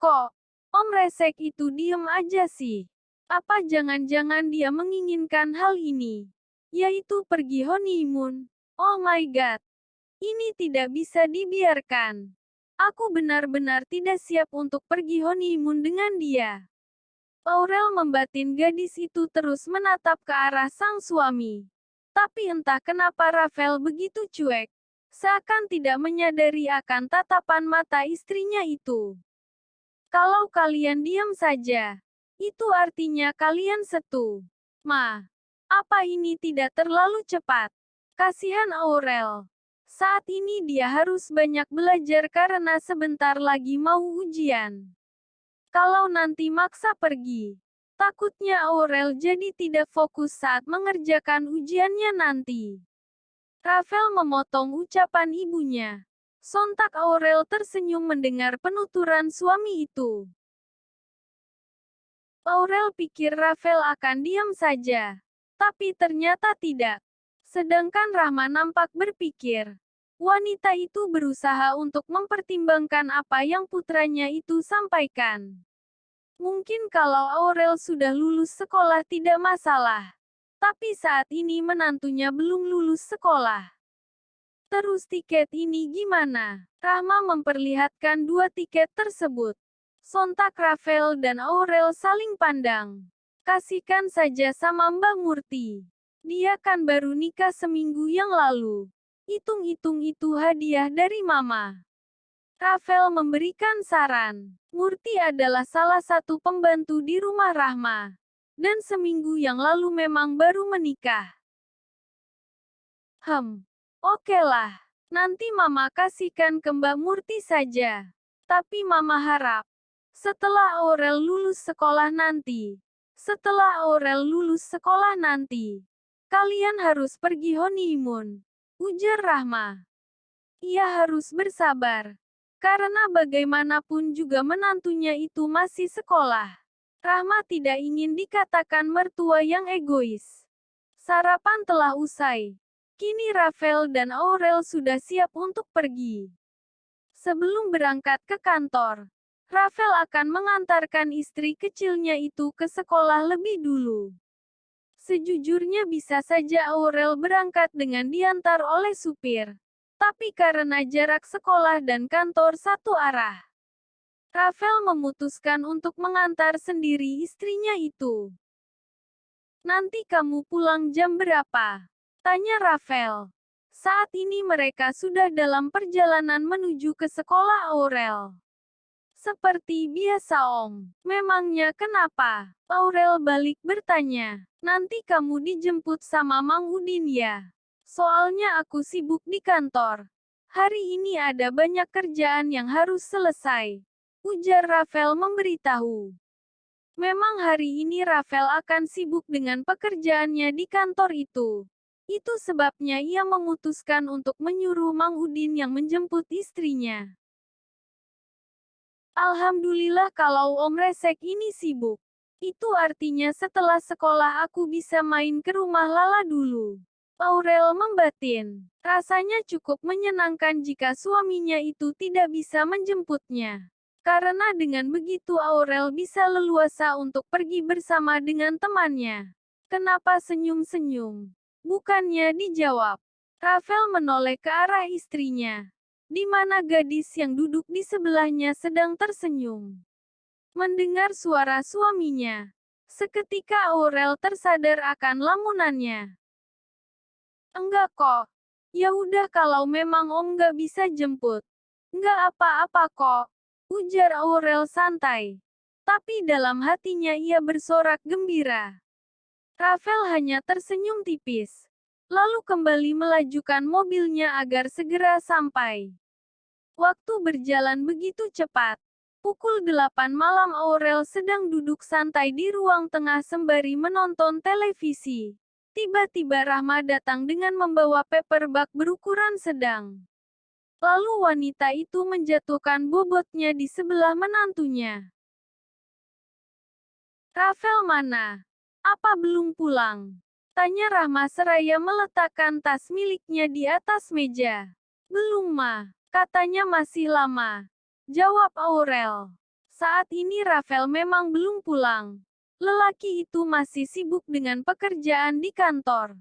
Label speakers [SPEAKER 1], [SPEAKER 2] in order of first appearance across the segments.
[SPEAKER 1] Kok Om Resek itu diem aja sih? Apa jangan-jangan dia menginginkan hal ini? Yaitu pergi honeymoon. Oh my god. Ini tidak bisa dibiarkan. Aku benar-benar tidak siap untuk pergi honeymoon dengan dia. Aurel membatin gadis itu terus menatap ke arah sang suami. Tapi entah kenapa Rafael begitu cuek. Seakan tidak menyadari akan tatapan mata istrinya itu. Kalau kalian diam saja, itu artinya kalian setu. Ma, apa ini tidak terlalu cepat? Kasihan Aurel. Saat ini dia harus banyak belajar karena sebentar lagi mau ujian. Kalau nanti maksa pergi, takutnya Aurel jadi tidak fokus saat mengerjakan ujiannya nanti. Rafael memotong ucapan ibunya. Sontak Aurel tersenyum mendengar penuturan suami itu. Aurel pikir Rafael akan diam saja. Tapi ternyata tidak. Sedangkan Rahma nampak berpikir. Wanita itu berusaha untuk mempertimbangkan apa yang putranya itu sampaikan. Mungkin kalau Aurel sudah lulus sekolah tidak masalah. Tapi saat ini menantunya belum lulus sekolah. Terus tiket ini gimana? Rahma memperlihatkan dua tiket tersebut. Sontak Rafael dan Aurel saling pandang. Kasihkan saja sama Mbak Murti. Dia kan baru nikah seminggu yang lalu. Hitung-hitung itu hadiah dari Mama. Rafael memberikan saran. Murti adalah salah satu pembantu di rumah Rahma. Dan seminggu yang lalu memang baru menikah. Oke lah. Nanti Mama kasihkan ke Mbak Murti saja. Tapi Mama harap, setelah Aurel lulus sekolah nanti, kalian harus pergi honeymoon. Ujar Rahma. Ia harus bersabar. Karena bagaimanapun juga menantunya itu masih sekolah. Rahma tidak ingin dikatakan mertua yang egois. Sarapan telah usai. Kini Rafael dan Aurel sudah siap untuk pergi. Sebelum berangkat ke kantor, Rafael akan mengantarkan istri kecilnya itu ke sekolah lebih dulu. Sejujurnya bisa saja Aurel berangkat dengan diantar oleh supir. Tapi karena jarak sekolah dan kantor satu arah, Rafael memutuskan untuk mengantar sendiri istrinya itu. Nanti kamu pulang jam berapa? Tanya Rafael. Saat ini mereka sudah dalam perjalanan menuju ke sekolah Aurel. Seperti biasa Om. Memangnya kenapa? Aurel balik bertanya. Nanti kamu dijemput sama Mang Udin ya? Soalnya aku sibuk di kantor. Hari ini ada banyak kerjaan yang harus selesai. Ujar Rafael memberitahu. Memang hari ini Rafael akan sibuk dengan pekerjaannya di kantor itu. Itu sebabnya ia memutuskan untuk menyuruh Mang Udin yang menjemput istrinya. Alhamdulillah kalau Om Resek ini sibuk. Itu artinya setelah sekolah aku bisa main ke rumah Lala dulu. Aurel membatin. Rasanya cukup menyenangkan jika suaminya itu tidak bisa menjemputnya. Karena dengan begitu Aurel bisa leluasa untuk pergi bersama dengan temannya. Kenapa senyum-senyum? Bukannya dijawab. Rafael menoleh ke arah istrinya. Di mana gadis yang duduk di sebelahnya sedang tersenyum. Mendengar suara suaminya. Seketika Aurel tersadar akan lamunannya. Enggak kok. Ya udah kalau memang Om nggak bisa jemput. Nggak apa-apa kok. Ujar Aurel santai. Tapi dalam hatinya ia bersorak gembira. Rafael hanya tersenyum tipis. Lalu kembali melajukan mobilnya agar segera sampai. Waktu berjalan begitu cepat. Pukul 8 malam Aurel sedang duduk santai di ruang tengah sembari menonton televisi. Tiba-tiba Rahma datang dengan membawa paperback berukuran sedang. Lalu wanita itu menjatuhkan bobotnya di sebelah menantunya. Rafael mana? Apa belum pulang? Tanya Rahma seraya meletakkan tas miliknya di atas meja. Belum Ma, katanya masih lama. Jawab Aurel. Saat ini Rafael memang belum pulang. Lelaki itu masih sibuk dengan pekerjaan di kantor.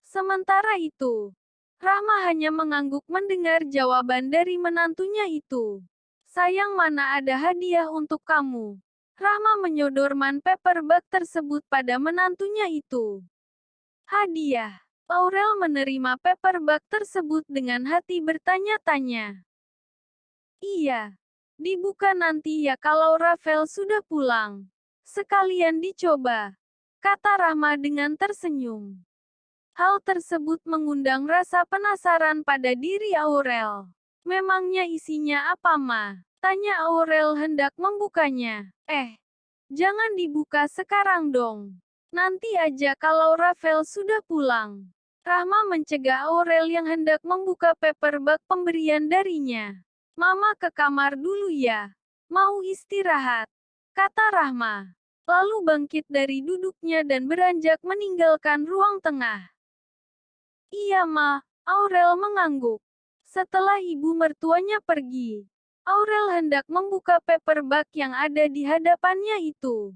[SPEAKER 1] Sementara itu, Rahma hanya mengangguk mendengar jawaban dari menantunya itu. Sayang, mana ada hadiah untuk kamu. Rahma menyodorkan paperback tersebut pada menantunya itu. Hadiah. Aurel menerima paperback tersebut dengan hati bertanya-tanya. Iya. Dibuka nanti ya kalau Rafael sudah pulang. Sekalian dicoba, kata Rahma dengan tersenyum. Hal tersebut mengundang rasa penasaran pada diri Aurel. Memangnya isinya apa, Ma? Tanya Aurel hendak membukanya. Jangan dibuka sekarang dong. Nanti aja kalau Rafael sudah pulang. Rahma mencegah Aurel yang hendak membuka paperback pemberian darinya. Mama ke kamar dulu ya. Mau istirahat, kata Rahma. Lalu bangkit dari duduknya dan beranjak meninggalkan ruang tengah. Iya, Ma, Aurel mengangguk. Setelah ibu mertuanya pergi, Aurel hendak membuka paperback yang ada di hadapannya itu.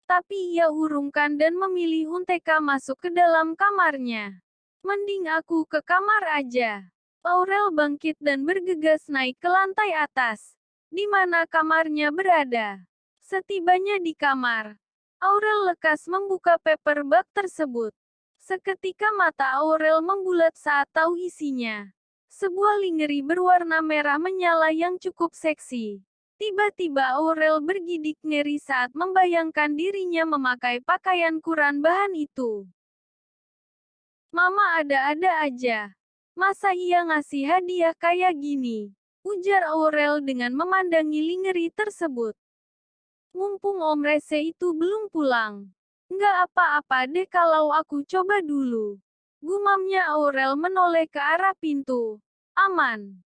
[SPEAKER 1] Tapi ia urungkan dan memilih untuk masuk ke dalam kamarnya. Mending aku ke kamar aja. Aurel bangkit dan bergegas naik ke lantai atas, di mana kamarnya berada. Setibanya di kamar, Aurel lekas membuka paperback tersebut. Seketika mata Aurel membulat saat tahu isinya. Sebuah lingerie berwarna merah menyala yang cukup seksi. Tiba-tiba Aurel bergidik ngeri saat membayangkan dirinya memakai pakaian kurang bahan itu. Mama ada-ada aja. Masa ia ngasih hadiah kayak gini? Ujar Aurel dengan memandangi lingerie tersebut. Mumpung Om Rese itu belum pulang. Nggak apa-apa deh kalau aku coba dulu. Gumamnya Aurel menoleh ke arah pintu. Aman.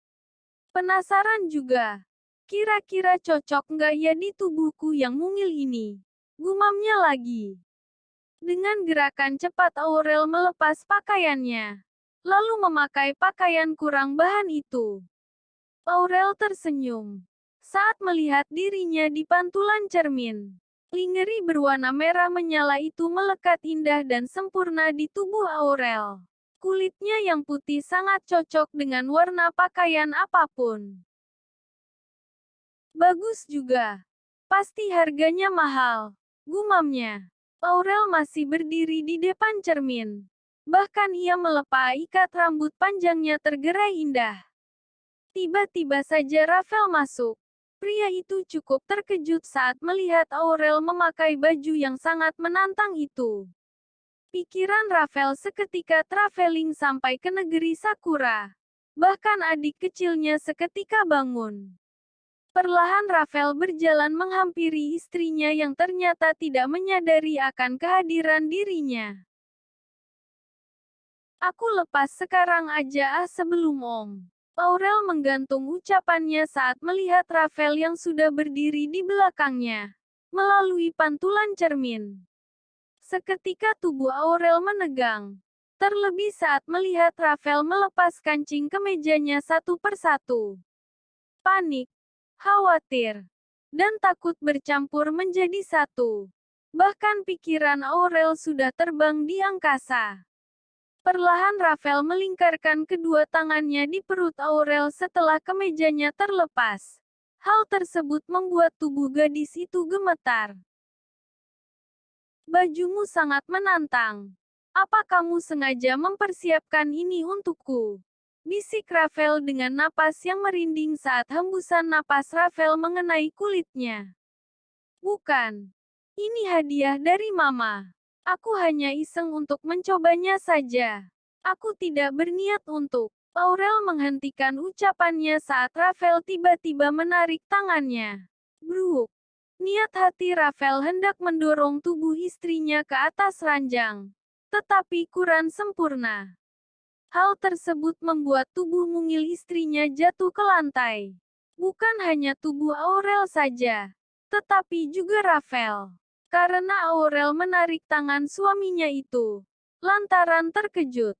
[SPEAKER 1] Penasaran juga. Kira-kira cocok nggak ya di tubuhku yang mungil ini? Gumamnya lagi. Dengan gerakan cepat Aurel melepas pakaiannya. Lalu memakai pakaian kurang bahan itu. Aurel tersenyum saat melihat dirinya di pantulan cermin. Lingerie berwarna merah menyala itu melekat indah dan sempurna di tubuh Aurel. Kulitnya yang putih sangat cocok dengan warna pakaian apapun. Bagus juga. Pasti harganya mahal, gumamnya. Aurel masih berdiri di depan cermin. Bahkan ia melepas ikat rambut panjangnya tergerai indah. Tiba-tiba saja Rafael masuk. Pria itu cukup terkejut saat melihat Aurel memakai baju yang sangat menantang itu. Pikiran Rafael seketika traveling sampai ke negeri Sakura. Bahkan adik kecilnya seketika bangun. Perlahan Rafael berjalan menghampiri istrinya yang ternyata tidak menyadari akan kehadiran dirinya. Aku lepas sekarang aja sebelum Om. Aurel menggantung ucapannya saat melihat Rafael yang sudah berdiri di belakangnya. Melalui pantulan cermin. Seketika tubuh Aurel menegang. Terlebih saat melihat Rafael melepas kancing kemejanya satu persatu. Panik, khawatir, dan takut bercampur menjadi satu. Bahkan pikiran Aurel sudah terbang di angkasa. Perlahan Rafael melingkarkan kedua tangannya di perut Aurel setelah kemejanya terlepas. Hal tersebut membuat tubuh gadis itu gemetar. Bajumu sangat menantang. Apa kamu sengaja mempersiapkan ini untukku? Bisik Rafael dengan napas yang merinding saat hembusan napas Rafael mengenai kulitnya. Bukan. Ini hadiah dari Mama. Aku hanya iseng untuk mencobanya saja. Aku tidak berniat untuk. Aurel menghentikan ucapannya saat Rafael tiba-tiba menarik tangannya. Bruk. Niat hati Rafael hendak mendorong tubuh istrinya ke atas ranjang. Tetapi kurang sempurna. Hal tersebut membuat tubuh mungil istrinya jatuh ke lantai. Bukan hanya tubuh Aurel saja, tetapi juga Rafael. Karena Aurel menarik tangan suaminya itu, lantaran terkejut.